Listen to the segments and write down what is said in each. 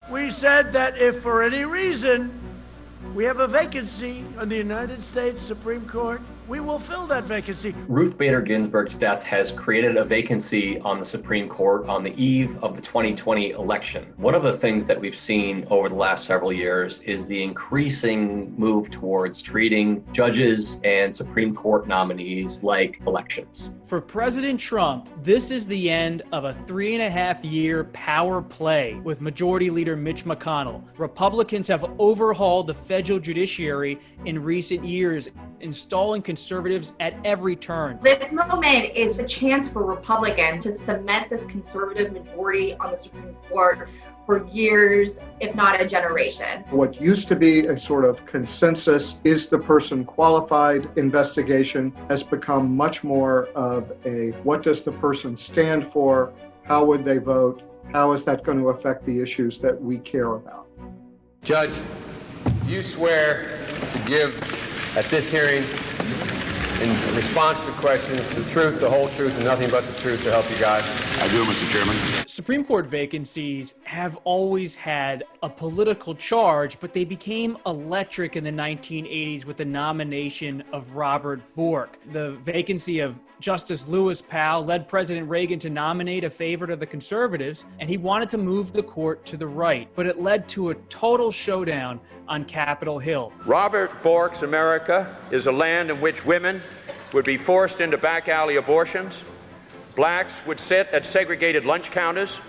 We said that if for any reason we have a vacancy on the United States Supreme Court, we will fill that vacancy. Ruth Bader Ginsburg's death has created a vacancy on the Supreme Court on the eve of the 2020 election. One of the things that we've seen over the last several years is the increasing move towards treating judges and Supreme Court nominees like elections. For President Trump, this is the end of a 3.5-year power play with Majority Leader Mitch McConnell. Republicans have overhauled the federal judiciary in recent years, installing conservatives at every turn. This moment is the chance for Republicans to cement this conservative majority on the Supreme Court for years, if not a generation. What used to be a sort of consensus, is the person qualified investigation has become much more of a what does the person stand for, how would they vote, how is that going to affect the issues that we care about. Judge, do you swear to give at this hearing, in response to questions, the truth, the whole truth, and nothing but the truth to help you God? I do, Mr. Chairman. Supreme Court vacancies have always had a political charge, but they became electric in the 1980s with the nomination of Robert Bork. The vacancy of Justice Lewis Powell led President Reagan to nominate a favorite of the conservatives, and he wanted to move the court to the right, but it led to a total showdown on Capitol Hill. Robert Bork's America is a land in which women would be forced into back alley abortions, blacks would sit at segregated lunch counters,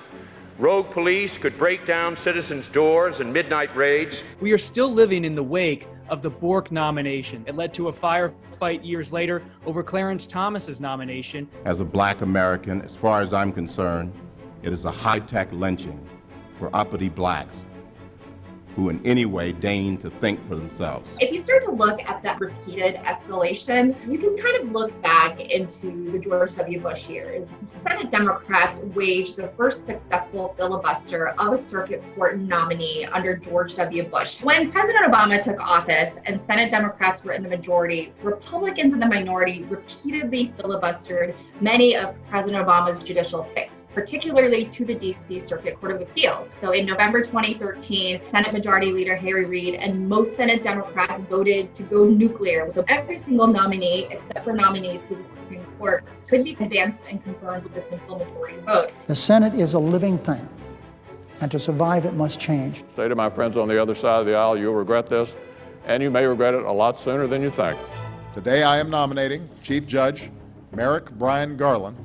rogue police could break down citizens' doors in midnight raids. We are still living in the wake of the Bork nomination. It led to a firefight years later over Clarence Thomas's nomination. As a black American, as far as I'm concerned, it is a high-tech lynching for uppity blacks who in any way deign to think for themselves. If you start to look at that repeated escalation, you can kind of look back into the George W. Bush years. Senate Democrats waged the first successful filibuster of a circuit court nominee under George W. Bush. When President Obama took office and Senate Democrats were in the majority, Republicans in the minority repeatedly filibustered many of President Obama's judicial picks, particularly to the D.C. Circuit Court of Appeals. So in November 2013, Senate Majority Leader Reid and most Senate Democrats voted to go nuclear. So every single nominee, except for nominees to the Supreme Court, could be advanced and confirmed with a simple majority vote. The Senate is a living thing, and to survive it must change. Say to my friends on the other side of the aisle, you'll regret this, and you may regret it a lot sooner than you think. Today I am nominating Chief Judge Merrick Brian Garland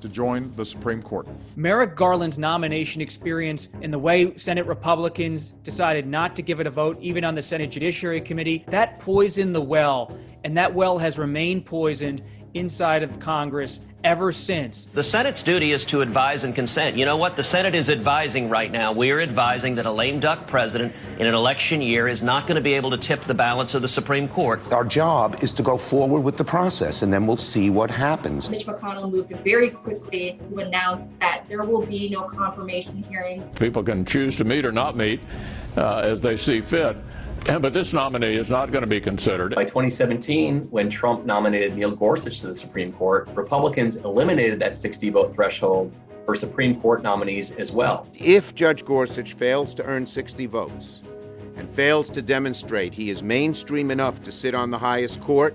to join the Supreme Court. Merrick Garland's nomination experience and the way Senate Republicans decided not to give it a vote, even on the Senate Judiciary Committee, that poisoned the well, and that well has remained poisoned inside of Congress ever since. The Senate's duty is to advise and consent. You know what? The Senate is advising right now. We are advising that a lame duck president in an election year is not going to be able to tip the balance of the Supreme Court. Our job is to go forward with the process, and then we'll see what happens. Mitch McConnell moved very quickly to announce that there will be no confirmation hearings. People can choose to meet or not meet as they see fit. But this nominee is not going to be considered. By 2017, when Trump nominated Neil Gorsuch to the Supreme Court, Republicans eliminated that 60-vote threshold for Supreme Court nominees as well. If Judge Gorsuch fails to earn 60 votes and fails to demonstrate he is mainstream enough to sit on the highest court,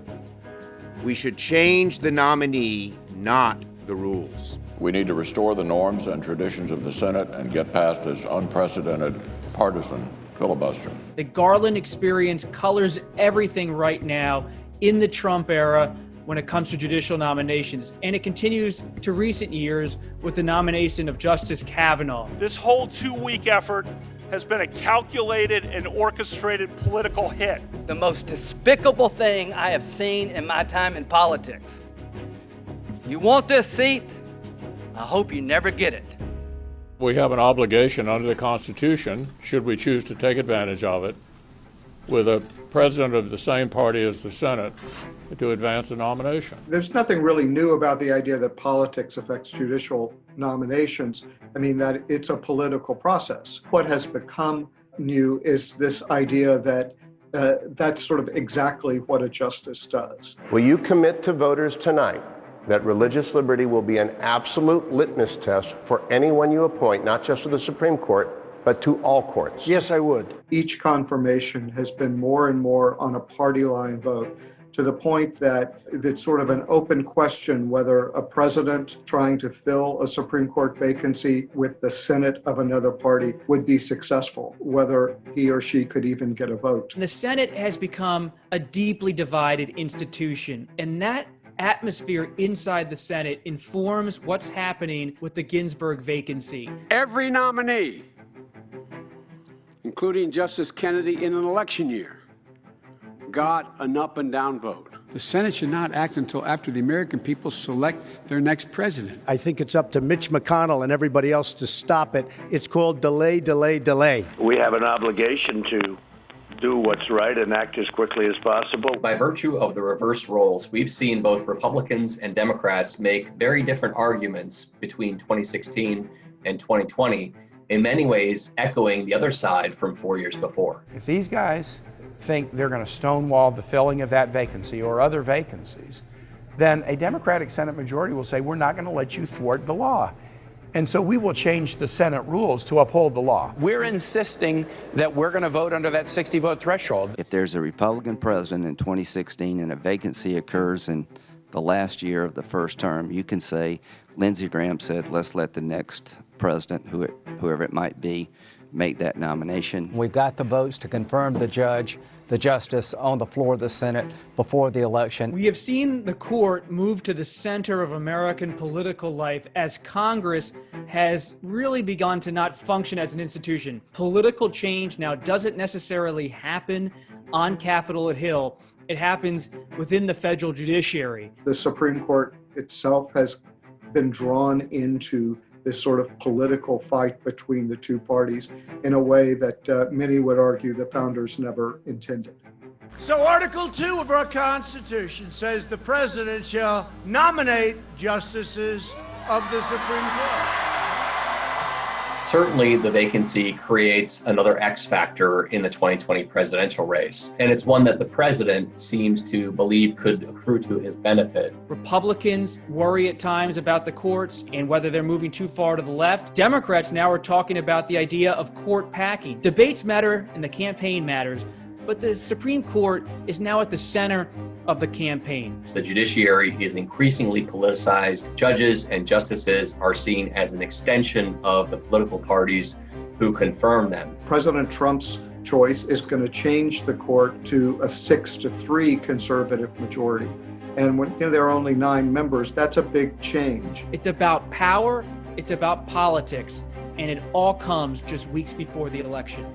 we should change the nominee, not the rules. We need to restore the norms and traditions of the Senate and get past this unprecedented partisan filibuster. The Garland experience colors everything right now in the Trump era when it comes to judicial nominations, and it continues to recent years with the nomination of Justice Kavanaugh. This whole 2-week effort has been a calculated and orchestrated political hit. The most despicable thing I have seen in my time in politics. You want this seat? I hope you never get it. We have an obligation under the Constitution, should we choose to take advantage of it, with a president of the same party as the Senate, to advance a nomination. There's nothing really new about the idea that politics affects judicial nominations. I mean, that it's a political process. What has become new is this idea that that's sort of exactly what a justice does. Will you commit to voters tonight that religious liberty will be an absolute litmus test for anyone you appoint, not just for the Supreme Court, but to all courts. Yes, I would. Each confirmation has been more and more on a party line vote, to the point that it's sort of an open question whether a president trying to fill a Supreme Court vacancy with the Senate of another party would be successful, whether he or she could even get a vote. The Senate has become a deeply divided institution, and that atmosphere inside the Senate informs what's happening with the Ginsburg vacancy. Every nominee, including Justice Kennedy in an election year, got an up and down vote. The Senate should not act until after the American people select their next president. I think it's up to Mitch McConnell and everybody else to stop it. It's called delay, delay, delay. We have an obligation to do what's right and act as quickly as possible. By virtue of the reverse roles, we've seen both Republicans and Democrats make very different arguments between 2016 and 2020, in many ways echoing the other side from 4 years before. If these guys think they're going to stonewall the filling of that vacancy or other vacancies, then a Democratic Senate majority will say, we're not going to let you thwart the law. And so we will change the Senate rules to uphold the law. We're insisting that we're going to vote under that 60-vote threshold. If there's a Republican president in 2016 and a vacancy occurs in the last year of the first term, you can say, Lindsey Graham said, let's let the next president, whoever it might be, make that nomination. We've got the votes to confirm the justice on the floor of the Senate before the election. We have seen the court move to the center of American political life as Congress has really begun to not function as an institution. Political change now doesn't necessarily happen on Capitol Hill. It happens within the federal judiciary. The Supreme Court itself has been drawn into this sort of political fight between the two parties in a way that many would argue the founders never intended. So Article 2 of our Constitution says the president shall nominate justices of the Supreme Court. Certainly, the vacancy creates another X factor in the 2020 presidential race, and it's one that the president seems to believe could accrue to his benefit. Republicans worry at times about the courts and whether they're moving too far to the left. Democrats now are talking about the idea of court packing. Debates matter and the campaign matters, but the Supreme Court is now at the center of the campaign. The judiciary is increasingly politicized. Judges and justices are seen as an extension of the political parties who confirm them. President Trump's choice is going to change the court to a 6-3 conservative majority. And when there are only 9 members, that's a big change. It's about power, it's about politics, and it all comes just weeks before the election.